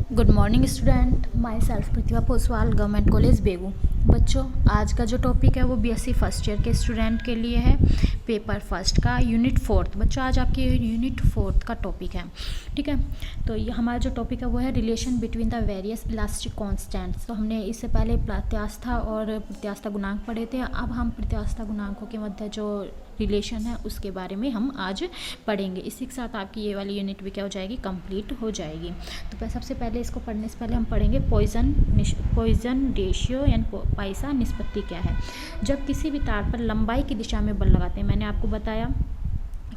Good morning student, myself Pratibha Poswal, government college Begu. बच्चों, आज का जो टॉपिक है वो बीएससी फर्स्ट ईयर के स्टूडेंट के लिए है, पेपर फर्स्ट का यूनिट फोर्थ। बच्चों, आज आपके यूनिट फोर्थ का टॉपिक है, ठीक है। तो ये हमारा जो टॉपिक है वो है relation between the various elastic constants. तो हमने इससे पहले प्रत्यास्था और प्रत्यास्था गुणांक पढ़े थे। अब हम प्रत्यास्था गुणांकों के मध्य जो रिलेशन है उसके बारे में हम आज पढ़ेंगे। इसी के साथ आपकी ये वाली यूनिट भी क्या हो जाएगी, कंप्लीट हो जाएगी। तो सबसे पहले इसको पढ़ने से पहले हम पढ़ेंगे पॉइजन रेशियो यानी पाइसा निष्पत्ति क्या है। जब किसी भी तार पर लंबाई की दिशा में बल लगाते हैं, मैंने आपको बताया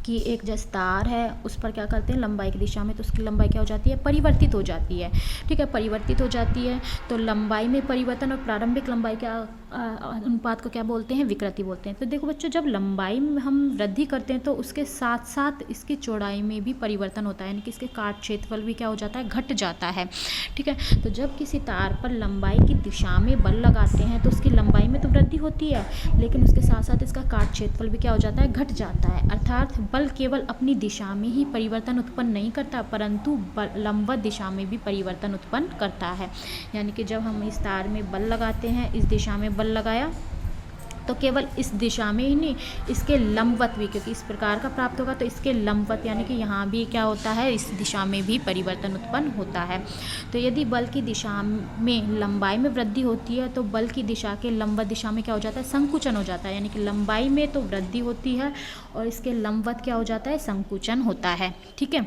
कि एक जैसे तार है उस पर क्या करते हैं, लंबाई की दिशा में, तो उसकी लंबाई क्या हो जाती है, परिवर्तित हो जाती है, ठीक है, परिवर्तित हो जाती है। तो लंबाई में परिवर्तन और प्रारंभिक लंबाई क्या अनुपात को क्या बोलते हैं, विकृति बोलते हैं। तो देखो बच्चों, जब लंबाई में हम वृद्धि करते हैं तो उसके साथ साथ इसकी चौड़ाई में भी परिवर्तन होता है, यानी कि इसके काट क्षेत्रफल भी क्या हो जाता है, घट जाता है, ठीक है। तो जब किसी तार पर लंबाई की दिशा में बल लगाते हैं तो उसकी लंबाई में तो वृद्धि होती है, लेकिन उसके साथ साथ इसका काट क्षेत्रफल भी क्या हो जाता है, घट जाता है। अर्थात बल केवल अपनी दिशा में ही परिवर्तन उत्पन्न नहीं करता, परंतु लंबवत दिशा में भी परिवर्तन उत्पन्न करता है। यानी कि जब हम इस तार में बल लगाते हैं, इस दिशा में बल लगाया, तो केवल इस दिशा में ही नहीं, इसके लंबवत भी, क्योंकि इस प्रकार का प्राप्त होगा तो इसके लंबवत यानी कि यहाँ भी क्या होता है, इस दिशा में भी परिवर्तन उत्पन्न होता है। तो यदि बल की दिशा में लंबाई में वृद्धि होती है तो बल की दिशा के लंबवत दिशा में क्या हो जाता है, संकुचन हो जाता है। यानी कि लंबाई में तो वृद्धि होती है और इसके लंबवत क्या हो जाता है, संकुचन होता है, ठीक है।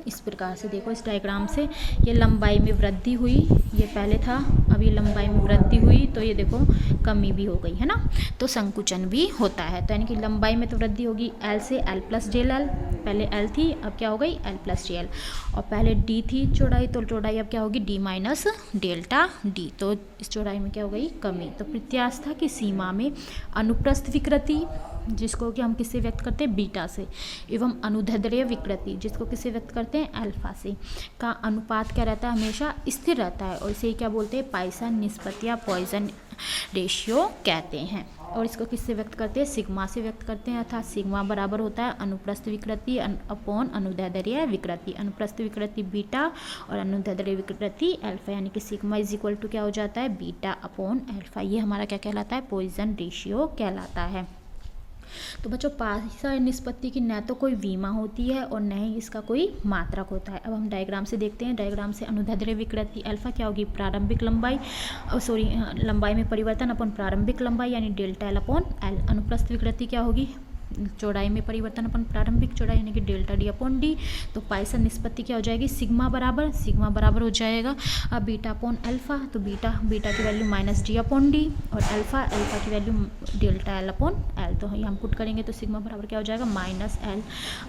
इस प्रकार से देखो, इस डायग्राम से ये लंबाई में वृद्धि हुई, ये पहले था, अब ये लंबाई में वृद्धि हुई तो ये देखो कमी भी हो गई है ना, तो संकुचन भी होता है। तो यानी कि लंबाई में तो वृद्धि होगी L से L प्लस डेल L, पहले L थी अब क्या हो गई L प्लस डेल, और पहले D थी चौड़ाई, तो चौड़ाई अब क्या होगी D माइनस डेल्टा D, तो इस चौड़ाई में क्या हो गई, कमी। तो प्रत्यास्था की सीमा में अनुप्रस्थ विकृति, जिसको कि हम किससे व्यक्त करते हैं, बीटा से, एवं अनुदैर्ध्य विकृति, जिसको किससे व्यक्त करते हैं, अल्फा से, का अनुपात क्या रहता है, हमेशा स्थिर रहता है, और इसे क्या बोलते हैं, पॉइसन निष्पत्ति या पॉइजन रेशियो कहते हैं। और इसको किससे व्यक्त करते हैं, सिग्मा से व्यक्त करते हैं, अर्थात सिग्मा बराबर होता है अनुप्रस्थ विकृति अपॉन अनुदैर्ध्य विकृति। अनुप्रस्थ विकृति बीटा और अनुदैर्ध्य विकृति अल्फा, यानी कि सिग्मा इज इक्वल टू क्या हो जाता है, बीटा अपॉन अल्फा। ये हमारा क्या कहलाता है, पॉइजन रेशियो कहलाता है। तो बच्चों, पाइसा निष्पत्ति की न तो कोई विमा होती है और न ही इसका कोई मात्रक होता है। अब हम डायग्राम से देखते हैं। डायग्राम से अनुदैर्ध्य विकृति अल्फा क्या होगी, प्रारंभिक लंबाई, लंबाई में परिवर्तन अपन प्रारंभिक लंबाई यानी डेल्टा एल अपॉन एल। अनुप्रस्थ विकृति क्या होगी, चौड़ाई में परिवर्तन अपन प्रारंभिक चौड़ाई यानी कि डेल्टा डी अपॉन डी। तो पाइसन निष्पत्ति क्या हो जाएगी, सिग्मा बराबर हो जाएगा अब बीटा अपॉन अल्फा, तो बीटा की value minus D upon D, और अल्फा की value delta L upon L. तो ये हम पुट करेंगे तो सिग्मा बराबर क्या हो जाएगा, minus L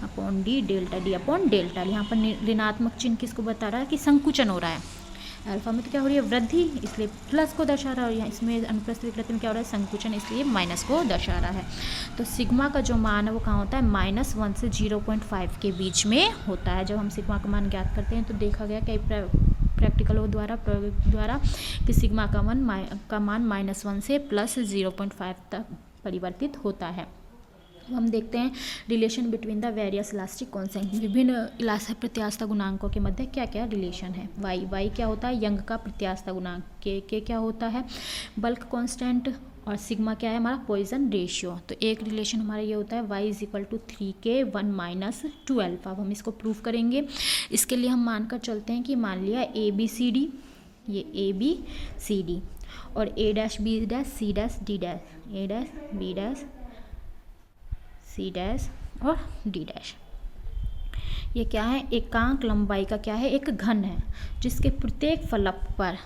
upon D delta D upon delta. यहाँ पर ऋणात्मक चिन्ह किसको बता रहा है कि संकुचन हो रहा है। अल्फा में तो क्या हो रही है, वृद्धि, इसलिए प्लस को दर्शा रहा है, और यहाँ इसमें अनुप्रस्थ विकृति में क्या हो रहा है, संकुचन, इसलिए माइनस को दर्शा रहा है। तो सिग्मा का जो मान है वो कहाँ होता है, -1 से 0.5 के बीच में होता है। जब हम सिग्मा का मान ज्ञात करते हैं तो देखा गया कई प्रैक्टिकलों द्वारा, प्रयोग द्वारा, कि सिग्मा का मान -1 से +0.5 तक परिवर्तित होता है। हम देखते हैं relation between the various elastic constant, विभिन्न इलास्टिक प्रत्यास्था गुणांकों के मध्य क्या क्या रिलेशन है। वाई क्या होता है, यंग का प्रत्यास्था गुणांक, के क्या होता है, बल्क कांस्टेंट, और सिग्मा क्या है हमारा, पॉइजन रेशियो। तो एक रिलेशन हमारा ये होता है y is equal to 3k1 - 2 अल्फा। अब हम इसको प्रूव करेंगे। इसके लिए हम मानकर चलते हैं कि मान लिया ABCD, ये ABCD और A dash B dash C dash D dash, A dash B dash C dash और D डैश, ये क्या है, एकांक लंबाई का क्या है, एक घन है, जिसके प्रत्येक फलक पर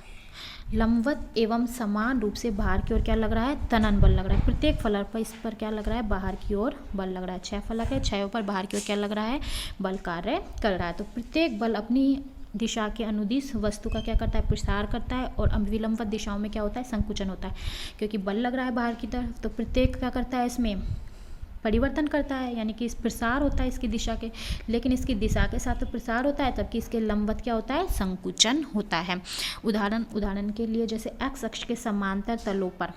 लंबवत एवं समान रूप से बाहर की ओर क्या लग रहा है, तनन बल लग रहा है। प्रत्येक फलक पर इस पर क्या लग रहा है, बाहर की ओर बल लग रहा है। 6 फलक है, 6 पर बाहर की ओर क्या लग रहा है, बल कार्य कर रहा है। तो प्रत्येक बल अपनी दिशा के अनुदिश वस्तु का क्या करता है, प्रसार करता है, और विलंबवत दिशाओं में क्या होता है, संकुचन होता है। क्योंकि बल लग रहा है बाहर की तरफ, तो प्रत्येक क्या करता है, इसमें परिवर्तन करता है, यानी कि इस प्रसार होता है इसकी दिशा के, लेकिन इसकी दिशा के साथ तो प्रसार होता है, तबकि इसके लंबवत क्या होता है, संकुचन होता है। उदाहरण के लिए जैसे एक्स अक्ष के समांतर तलों पर,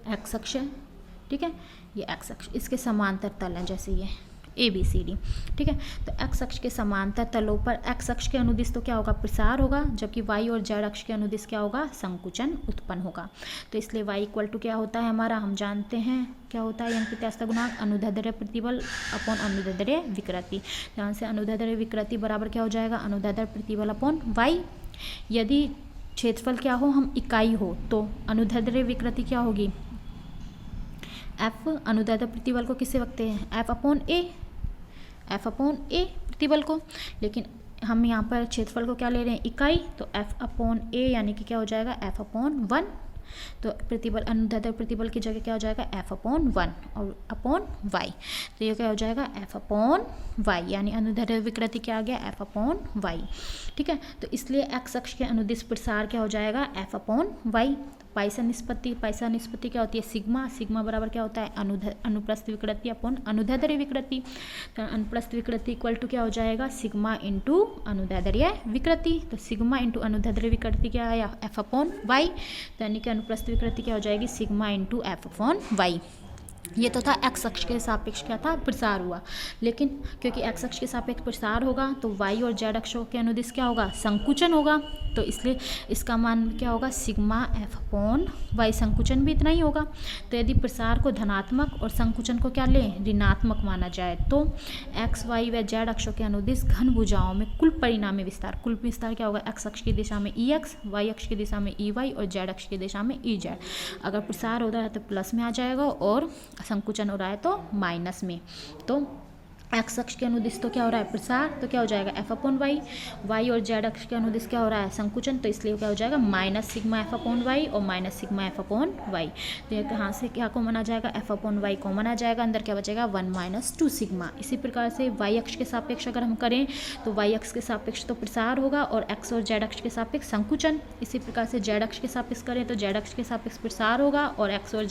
एक्स अक्ष, ठीक है, ये एक्स अक्ष, इसके समांतर तल है, जैसे ये ABCD। ठीक है, तो x अक्ष के समांतर तलों पर x अक्ष के अनुदिश तो क्या होगा, प्रसार होगा, जबकि y और z अक्ष के अनुदिश क्या होगा, संकुचन उत्पन्न होगा। तो इसलिए y इक्वल टू क्या होता है हमारा, हम जानते हैं क्या होता है, यंग प्रत्यास्थता गुणांक अनुदैर्ध्य प्रतिबल अपॉन अनुदैर्ध्य विकृति। ध्यान से, अनुदैर्ध्य विकृति बराबर क्या हो जाएगा, अनुदैर्ध्य प्रतिबल अपॉन y। यदि क्षेत्रफल क्या हो, हम इकाई हो, तो अनुदैर्ध्य विकृति क्या होगी, f। अनुदैर्ध्य प्रतिबल को किससे रखते हैं, f अपॉन a प्रतिबल को, लेकिन हम यहाँ पर क्षेत्रफल को क्या ले रहे हैं, इकाई, तो f अपॉन a यानी कि क्या हो जाएगा, f अपॉन 1। तो प्रतिबल, अनुदैर्ध्य प्रतिबल की जगह क्या हो जाएगा, f अपॉन 1 और अपॉन y, तो ये क्या हो जाएगा, f अपॉन y, यानी अनुदैर्ध्य विकृति क्या आ गया, f अपॉन y। ठीक है, तो इसलिए x अक्ष के अनुदिश प्रसार क्या हो जाएगा, f अपॉन y। पाइसा निष्पत्ति क्या होती है, सिग्मा बराबर क्या होता है, अनुप्रस्थ विकृति अपॉन अनुदैर्ध्य विकृति। तो अनुप्रस्थ विकृति इक्वल टू क्या हो जाएगा, सिग्मा इंटू अनुदैर्ध्य विकृति। तो सिग्मा इंटू अनुदैर्ध्य विकृति क्या आया, f अपॉन y, यानी कि अनुप्रस्थ विकृति क्या हो जाएगी, sigma into f upon y। ये तो था x अक्ष के सापेक्ष क्या था, प्रसार हुआ, लेकिन क्योंकि x अक्ष के सापेक्ष प्रसार होगा तो y और z अक्षों के अनुदिश क्या होगा, संकुचन होगा, तो इसलिए इसका मान क्या होगा, सिग्मा f अपॉन y। संकुचन भी इतना ही होगा। तो यदि प्रसार को धनात्मक और संकुचन को क्या लें, ऋणात्मक माना जाए, तो x y व z अक्षों के अनुदिश घन भुजाओं में कुल परिणामी विस्तार, कुल विस्तार क्या होगा, x अक्ष की दिशा में ex, y अक्ष की दिशा में ey और z अक्ष की दिशा में ez। अगर प्रसार हो रहा है तो प्लस में आ जाएगा और संकुचन हो रहा है तो माइनस में। तो एक्स अक्ष के अनुदिश तो क्या हो रहा है, प्रसार, तो क्या हो जाएगा, f अपॉन वाई। वाई और जेड अक्ष के अनुदिश क्या हो रहा है, संकुचन, तो इसलिए क्या हो जाएगा, minus sigma f upon y और minus sigma f upon y. तो ये कहाँ से क्या कॉमन आ जाएगा, f अपॉन वाई कॉमन आ जाएगा, अंदर क्या बचेगा, 1 माइनस 2 सिग्मा। इसी प्रकार से y अक्ष के सापेक्ष अगर हम करें तो y अक्ष के सापेक्ष तो प्रसार होगा और x और z अक्ष के सापेक्ष संकुचन। इसी प्रकार से z अक्ष के सापेक्ष करें तो z अक्ष के सापेक्ष प्रसार होगा और x और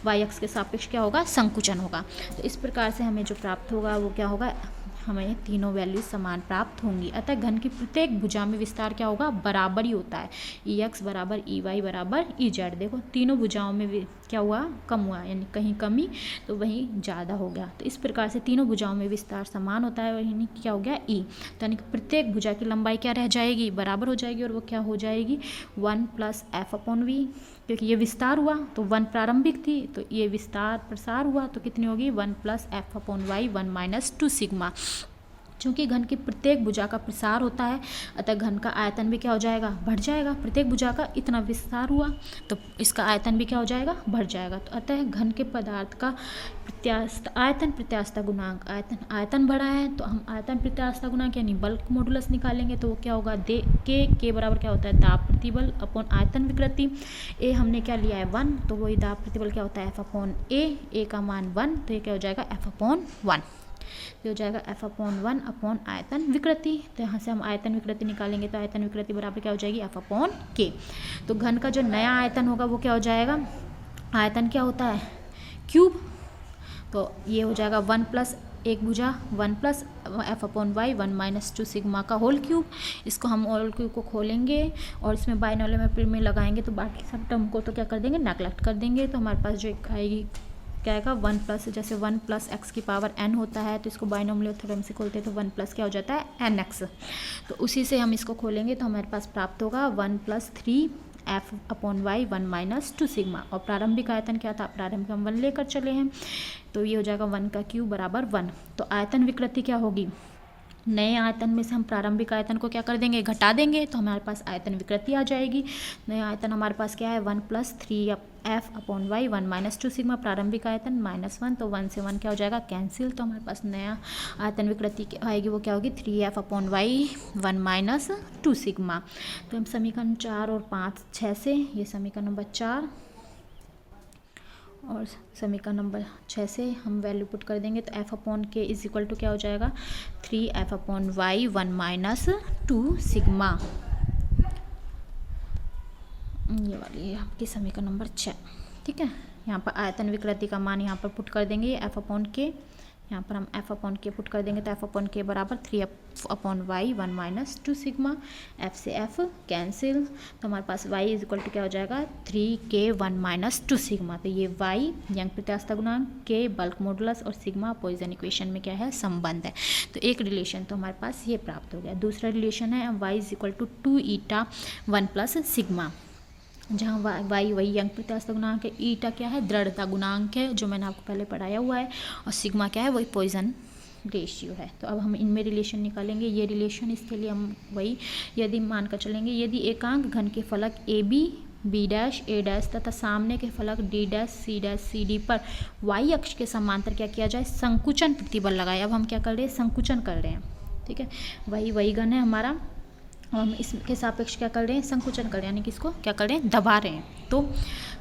y अक्ष के सापेक्ष क्या होगा, संकुचन होगा। तो इस प्रकार से हमें जो प्राप्त होगा वो क्या होगा, हमें तीनों वैल्यूज समान प्राप्त होंगी। अतः घन की प्रत्येक भुजा में विस्तार क्या होगा, बराबर ही होता है, ex बराबर ey बराबर ez। देखो तीनों भुजाओं में क्या हुआ, कम हुआ, यानी कहीं कमी तो वहीं ज़्यादा हो गया। तो इस प्रकार से तीनों भुजाओं में विस्तार समान होता है, यानी क्या हो गया, e। तो यानी कि प्रत्येक भुजा की लंबाई क्या रह जाएगी, बराबर हो जाएगी, और वो क्या हो जाएगी, 1 प्लस f अपॉन v। क्योंकि ये विस्तार हुआ तो 1 प्रारंभिक थी, तो ये विस्तार प्रसार हुआ तो कितनी होगी, 1 plus f upon Y 1 minus 2 sigma. चूँकि घन की प्रत्येक भुजा का प्रसार होता है अतः घन का आयतन भी क्या हो जाएगा, बढ़ जाएगा। प्रत्येक भुजा का इतना विस्तार हुआ तो इसका आयतन भी क्या हो जाएगा, बढ़ जाएगा। तो अतः घन के पदार्थ का आयतन प्रत्यास्थता गुणांक, आयतन बढ़ा है तो हम आयतन प्रत्यास्थता गुणांक यानी बल्क मॉडुलस निकालेंगे, तो वो क्या होगा, के बराबर क्या होता है, दाब प्रतिबल अपॉन आयतन विकृति। ए हमने क्या लिया है 1, तो वही दाब प्रतिबल क्या होता है, f अपॉन ए का मान 1, तो ये क्या हो जाएगा, f अपॉन 1। तो हो जाएगा f अपॉन 1 अपॉन आयतन विकृति। तो यहाँ से हम आयतन विकृति निकालेंगे तो आयतन विकृति बराबर क्या हो जाएगी, f अपॉन k। तो घन का जो नया आयतन होगा वो क्या हो जाएगा, आयतन क्या होता है, क्यूब। तो ये हो जाएगा 1 प्लस एक भुजा 1 plus f upon Y 1 minus 2 sigma का होल क्यूब। इसको हम होल क्यूब को खोलेंगे और इसमें बाइनोमियल में लगाएंगे तो बाकी सब टर्म को तो क्या कर देंगे, नेगलेक्ट कर देंगे। तो हमारे पास जो आएगी क्या आएगा, 1 प्लस, जैसे 1 प्लस एक्स की पावर n होता है तो इसको बाइनोमियल थ्योरम से खोलते हैं तो 1 प्लस क्या हो जाता है, nx। तो उसी से हम इसको खोलेंगे तो हमारे पास प्राप्त होगा 1 plus 3 f upon Y 1 minus 2 sigma. और प्रारंभिक आयतन क्या था, प्रारंभिक हम 1 लेकर चले हैं तो ये हो जाएगा 1 का क्यूब बराबर 1। तो आयतन विकृति क्या होगी, नए आयतन में से हम प्रारंभिक आयतन को क्या कर देंगे, घटा देंगे, तो हमारे पास आयतन विकृति आ जाएगी। नया आयतन हमारे पास क्या है, 1 plus 3 f upon Y 1 minus 2 sigma, प्रारंभिक आयतन -1, तो 1 से 1 क्या हो जाएगा, कैंसिल। तो हमारे पास नया आयतन विकृति आएगी वो क्या होगी, 3f upon Y 1 minus 2 sigma. तो हम समीकरण 4 और 5 6 से, ये समीकरण नंबर 4 और समीकरण नंबर 6 से हम वैल्यू पुट कर देंगे तो f अपॉन के इज इक्वल टू क्या हो जाएगा, 3f upon Y 1 minus 2 sigma. ये वाली है आपकी समीकरण नंबर 6। ठीक है, यहाँ पर आयतन विकृति का मान यहाँ पर पुट कर देंगे, f अपॉन के यहाँ पर हम एफ अपॉन के पुट कर देंगे तो एफ अपॉन के बराबर 3 upon Y 1 minus 2 sigma. F से एफ कैंसिल, तो हमारे पास y इज इक्वल टू क्या हो जाएगा 3k 1 माइनस 2 सिग्मा। तो ये y यंग प्रत्यास्थ गुणांक, k बल्क मॉडुलस और सिग्मा पॉइजन इक्वेशन में क्या है संबंध है। तो एक रिलेशन तो हमारे पास ये प्राप्त हो गया। दूसरा रिलेशन है y is equal to 2 eta 1 plus sigma, जहाँ वाई वही यंग प्रत्यास्थ गुणांक है, ईटा क्या है दृढ़ता गुणांक है जो मैंने आपको पहले पढ़ाया हुआ है, और सिग्मा क्या है वही पॉइजन रेशियो है। तो अब हम इनमें रिलेशन निकालेंगे। ये रिलेशन इसके लिए हम वही यदि मानकर चलेंगे, यदि एकांक घन के फलक A B B dash A dash तथा सामने के फलक डी डैश सी डी पर वाई अक्ष के समांतर क्या किया जाए संकुचन प्रतिबल लगाए। अब हम क्या कर रहे हैं संकुचन कर रहे हैं, ठीक है, वही घन है हमारा, और हम इसके सापेक्ष क्या कर रहे हैं संकुचन कर रहे हैं, यानी कि इसको क्या कर रहे हैं दबा रहे हैं। तो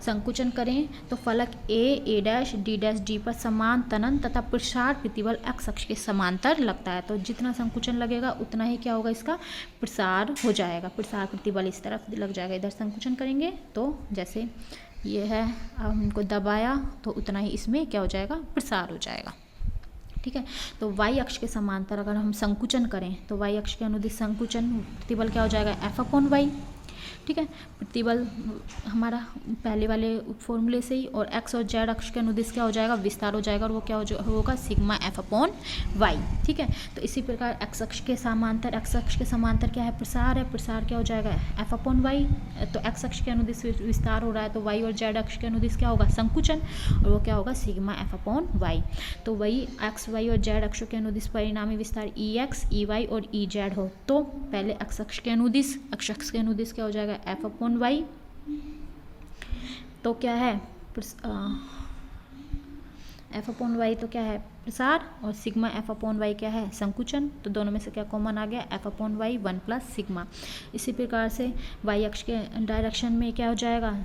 संकुचन करें तो फलक ए डैश डी पर समान तनन तथा प्रसार प्रतिबल एक्स अक्ष के समांतर लगता है। तो जितना संकुचन लगेगा उतना ही क्या होगा इसका प्रसार हो जाएगा, प्रसार प्रतिबल इस तरफ लग जाएगा। इधर संकुचन करेंगे तो जैसे ये है, अब हमको दबाया तो उतना ही इसमें क्या हो जाएगा प्रसार हो जाएगा, ठीक है। तो y अक्ष के समांतर अगर हम संकुचन करें तो y अक्ष के अनुदिश संकुचन प्रतिबल क्या हो जाएगा f अपॉन वाई, ठीक है। प्रतिबल हमारा पहले वाले फॉर्मूले से ही, और x और z अक्ष के अनुदिश क्या हो जाएगा विस्तार हो जाएगा, और वो क्या होगा सिग्मा f अपॉन वाई, ठीक है। तो इसी प्रकार x अक्ष के समांतर क्या है प्रसार है, प्रसार क्या हो जाएगा f अपॉन वाई। तो x अक्ष के अनुदिश विस्तार हो रहा है तो y और z अक्ष के अनुदिश क्या होगा संकुचन, और वो क्या होगा सिग्मा f अपॉन वाई। तो वही x y और z अक्षों के अनुदिश परिणामी विस्तार ex ey और ez हो, तो पहले x अक्ष के अनुदिश क्या हो जाएगा f अपॉन वाई, तो क्या है f अपॉन वाई तो क्या है प्रसार, और सिग्मा f अपॉन वाई क्या है संकुचन। तो दोनों में से क्या कॉमन आ गया f upon Y 1 plus sigma. इसी प्रकार से y अक्ष के डायरेक्शन में क्या हो जाएगा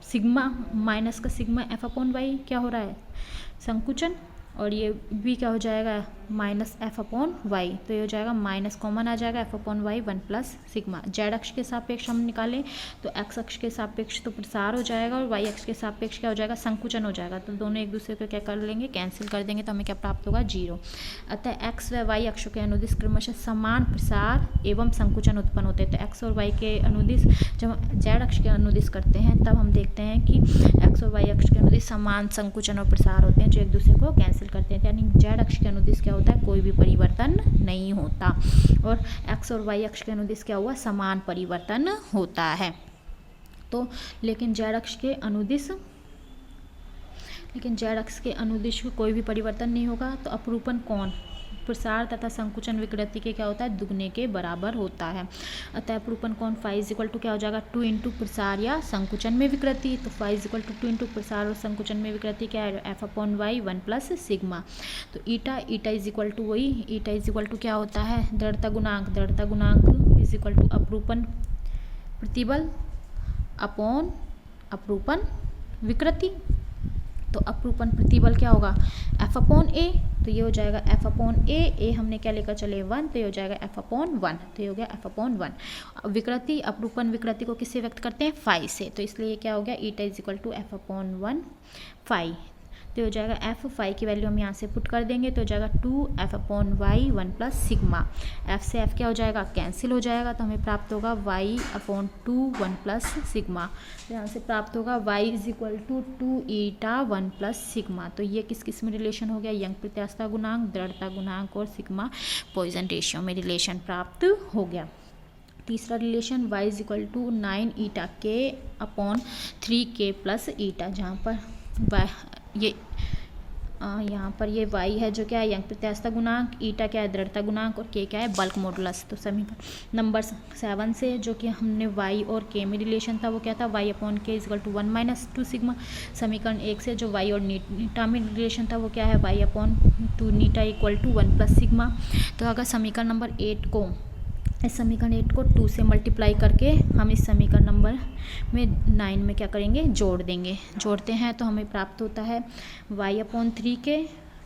सिग्मा माइनस का सिग्मा f अपॉन वाई क्या हो रहा है संकुचन, और ये भी क्या हो जाएगा माइनस एफ अपॉन वाई, तो ये हो जाएगा माइनस कॉमन आ जाएगा F upon Y 1 plus sigma. Z अक्ष के सापेक्ष हम निकालें तो एक्स अक्ष के सापेक्ष तो प्रसार हो जाएगा, और वाई अक्ष के सापेक्ष क्या हो जाएगा संकुचन हो जाएगा। तो दोनों एक दूसरे को क्या कर लेंगे कैंसिल कर देंगे, तो हमें क्या प्राप्त होगा 0। अतः एक्स व वाई अक्षों के अनुदिश क्रमशः समान प्रसार एवं संकुचन उत्पन्न होते हैं। तो एक्स और वाई के अनुदिश जब जेड अक्ष के अनुदिश करते हैं तब हम देखते हैं कि एक्स और वाई अक्ष के अनुदिश समान संकुचन और प्रसार होते हैं जो एक दूसरे को कैंसिल करते हैं, यानी जेड अक्ष के अनुदिश क्या होता है कोई भी परिवर्तन नहीं होता, और एक्स और वाई अक्ष के अनुदिश क्या हुआ समान परिवर्तन होता है। तो लेकिन जेड अक्ष के अनुदिश में कोई भी परिवर्तन नहीं होगा। तो अपरूपण कोण प्रसार तथा संकुचन विकृति के क्या होता है दुगने के बराबर होता है। अतः अपरूपण कोण फाई इज इक्वल टू क्या हो जाएगा 2 इंटू प्रसार या संकुचन में विकृति। तो phi is equal to 2 into प्रसार और संकुचन में विकृति क्या है F upon Y 1 plus sigma. तो ईटा इज इक्वल टू वही ईटा इज इक्वल टू क्या होता है दृढ़ता गुणांक इज इक्वल टू अपरूपण प्रतिबल अपॉन अपरूपण विकृति। तो अपरूपण प्रतिबल क्या होगा एफ अपॉन ए, तो ये हो जाएगा एफ अपॉन ए हमने क्या लेकर चले 1, तो ये हो जाएगा एफ अपॉन 1, तो ये हो गया एफ अपॉन 1। विकृति अपरूपण विकृति को किससे व्यक्त करते हैं फाई से, तो इसलिए क्या हो गया eta is equal to F upon 1 phi. तो हो जाएगा एफ फाई की वैल्यू हम यहाँ से पुट कर देंगे तो हो जाएगा 2 F upon Y 1 plus sigma. F से एफ क्या हो जाएगा कैंसिल हो जाएगा, तो हमें प्राप्त होगा वाई अपॉन 2 1 प्लस सिग्मा। तो यहाँ से प्राप्त होगा Y is equal to 2 eta 1 plus sigma. तो ये किस में रिलेशन हो गया यंग प्रत्यास्थता गुणांक, दृढ़ता गुणांक और सिग्मा पॉइजन रेशियो में रिलेशन प्राप्त हो गया। तीसरा relation y is equal to 9 eta के अपॉन 3k प्लस ईटा, जहाँ पर यहाँ पर ये y है जो क्या है यंग प्रत्यास्थता गुणांक, ईटा क्या है दृढ़ता गुणांक और k क्या है बल्क मॉडुलस। तो समीकरण नंबर 7 से जो कि हमने y और k में रिलेशन था वो क्या था y upon k is equal to 1 minus 2 sigma. समीकरण 1 से जो y और नीटा में रिलेशन था वो क्या है y upon 2 eta equal to 1 plus sigma. तो अगर समीकरण नंबर 8 को इस समीकरण 8 को 2 से मल्टीप्लाई करके हम इस समीकरण नंबर में 9 में क्या करेंगे जोड़ते हैं तो हमें प्राप्त होता है y अपॉन 3k,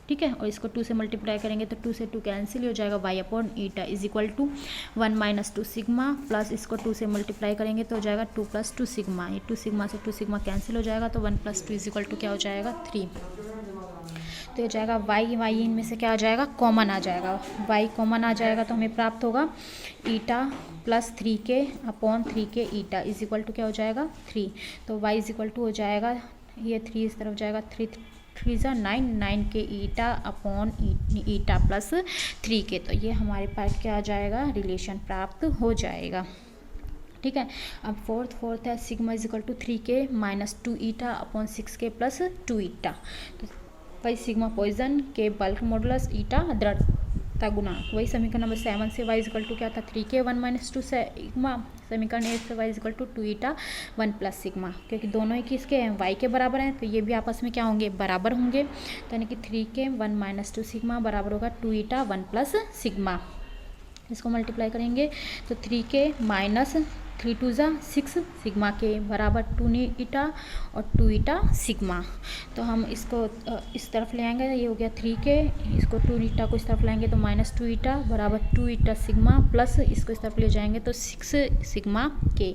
ठीक है, और इसको 2 से मल्टीप्लाई करेंगे तो 2 से 2 कैंसिल हो जाएगा y upon eta is equal to 1 minus 2 sigma plus इसको 2 से मल्टीप्लाई करेंगे तो हो जाएगा 2 प्लस 2 सिग्मा। ये 2 सिग्मा से 2 सिग्मा कैंसिल हो जाएगा तो 1 प्लस 2 इज इक्वल टू क्या हो जाएगा 3। तो ये जाएगा वाई, वाई इनमें से क्या आ जाएगा, कॉमन आ जाएगा, वाई कॉमन आ जाएगा तो हमें प्राप्त होगा eta plus 3k upon 3k eta is equal to क्या हो जाएगा 3। तो वाई इज इक्वल टू हो जाएगा, ये 3 इस तरफ जाएगा, 3 ज़ा 9, 9k ईटा अपॉन ईटा प्लस 3k। तो ये हमारे पास क्या आ जाएगा, रिलेशन प्राप्त हो जाएगा। ठीक है, अब फोर्थ है sigma is equal to 3k minus 2 eta upon 6k plus 2 eta. तो वही सिग्मा पॉइजन के बल्क मॉडुलस ईटा दृढ़ता गुणांक, वही समीकरण नंबर 7 से y इज इक्वल टू क्या था 3k 1 माइनस 2 सिग्मा, समीकरण 8 से y is equal to 2 eta 1 plus sigma, क्योंकि दोनों ही किसके हैं, y के बराबर हैं, तो ये भी आपस में क्या होंगे, बराबर होंगे। तो यानी कि 3k 1 माइनस 2 सिग्मा बराबर होगा 2 ईटा 1 प्लस सिग्मा। इसको मल्टीप्लाई करेंगे तो 3k माइनस 3 2 ज़ा 6 सिग्मा के बराबर 2 ईटा और 2 ईटा सिग्मा। तो हम इसको इस तरफ ले आएंगे, ये हो गया 3k, इसको 2 ईटा को इस तरफ लाएंगे तो माइनस 2 ईटा बराबर 2 ईटा सिग्मा प्लस इसको इस तरफ ले जाएंगे तो 6 सिग्मा के।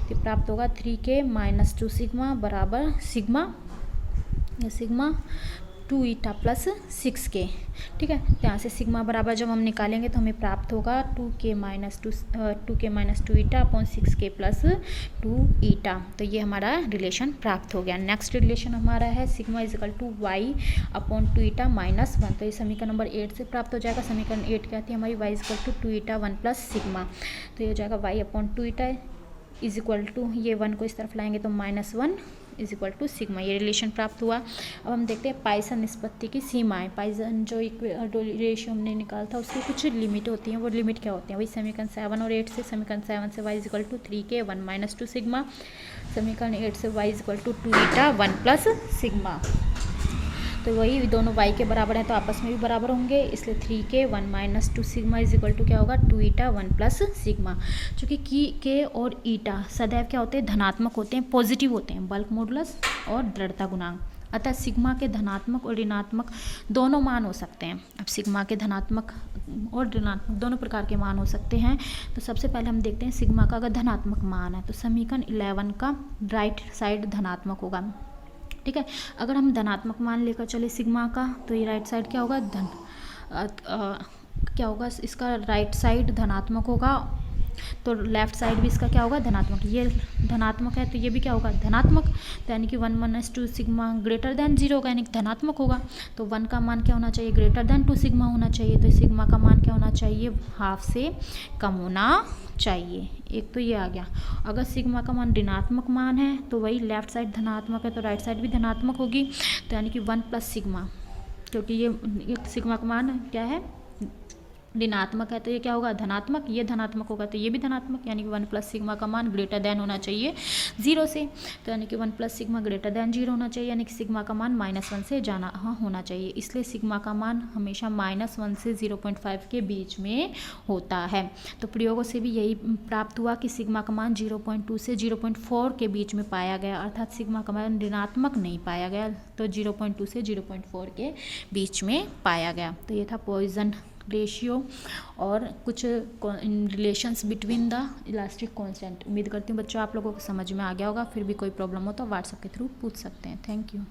तो प्राप्त होगा 3k माइनस 2 सिग्मा बराबर सिग्मा 2 ईटा प्लस 6k। ठीक है, तो यहाँ से सिग्मा बराबर जब हम निकालेंगे तो हमें प्राप्त होगा 2k minus 2 eta upon 6k plus 2 eta. तो ये हमारा रिलेशन प्राप्त हो गया। नेक्स्ट रिलेशन हमारा है sigma is equal to Y upon 2 eta minus 1। तो ये समीकरण नंबर 8 से प्राप्त हो जाएगा। समीकरण 8 कहती है हमारी Y is equal to 2 eta 1 plus sigma. तो ये हो जाएगा Y upon 2 eta is equal to, ये 1 को इस तरफ लाएंगे तो -1 इज इक्वल टू सिग्मा। ये रिलेशन प्राप्त हुआ। अब हम देखते हैं पाइसन निष्पत्ति की सीमाएं। पाइसन जो रेशियो हमने निकाला था उसकी कुछ लिमिट होती हैं, वो लिमिट क्या होती हैं, वही समीकरण 7 और 8 से। समीकरण 7 से y is equal to 3k 1 minus 2 sigma. समीकरण 8 से y is equal to 2 eta 1 plus sigma. तो वही दोनों y के बराबर हैं तो आपस में भी बराबर होंगे, इसलिए 3k 1 minus 2 sigma is equal to क्या होगा 2 ईटा 1 प्लस सिग्मा। चूँकि k और ईटा सदैव क्या होते हैं, धनात्मक होते हैं, पॉजिटिव होते हैं, बल्क मॉडुलस और दृढ़ता गुणांक। अतः सिग्मा के धनात्मक और ऋणात्मक दोनों मान हो सकते हैं। अब सिग्मा के धनात्मक और ऋणात्मक दोनों प्रकार के मान हो सकते हैं। तो सबसे पहले हम देखते हैं सिग्मा का अगर धनात्मक मान है तो समीकरण 11 का राइट साइड धनात्मक होगा। ठीक है, अगर हम धनात्मक मान लेकर चले सिग्मा का तो ये राइट साइड क्या होगा, क्या होगा, इसका राइट साइड धनात्मक होगा तो लेफ्ट साइड भी इसका क्या होगा, धनात्मक। ये धनात्मक है तो ये भी क्या होगा, धनात्मक। तो यानी कि 1 माइनस 2 सिग्मा ग्रेटर देन 0 होगा, यानी कि धनात्मक होगा। तो 1 का मान क्या होना चाहिए, ग्रेटर देन 2 सिग्मा होना चाहिए। तो सिग्मा का मान क्या होना चाहिए, हाफ से कम होना चाहिए। एक तो ये आ गया। अगर सिग्मा का मान ऋणात्मक मान है तो वही लेफ्ट साइड धनात्मक है तो राइट साइड भी धनात्मक होगी। तो यानी कि 1 प्लस सिग्मा, क्योंकि ये सिग्मा का मान क्या है, ऋणात्मक है तो ये क्या होगा, धनात्मक। ये धनात्मक होगा तो ये भी धनात्मक, यानी कि 1 प्लस सिग्मा का मान ग्रेटर देन होना चाहिए 0 से। तो यानी कि 1 प्लस सिग्मा ग्रेटर देन 0 होना चाहिए, यानी कि सिग्मा का मान -1 से जाना होना चाहिए। इसलिए सिग्मा का मान हमेशा -1 से 0.5 के बीच में होता है। तो प्रयोगों से भी यही प्राप्त हुआ कि सिग्मा का मान 0.2 से 0.4 के बीच में पाया गया, अर्थात सिग्मा का मान ऋणात्मक नहीं पाया गया। तो 0.2 से 0.4 के बीच में पाया गया। तो ये था पॉइसन रेशियो और कुछ relations between the elastic constant. उम्मीद करती हूँ बच्चों आप लोगों को समझ में आ गया होगा। फिर भी कोई प्रॉब्लम हो तो व्हाट्सएप के थ्रू पूछ सकते हैं। Thank you.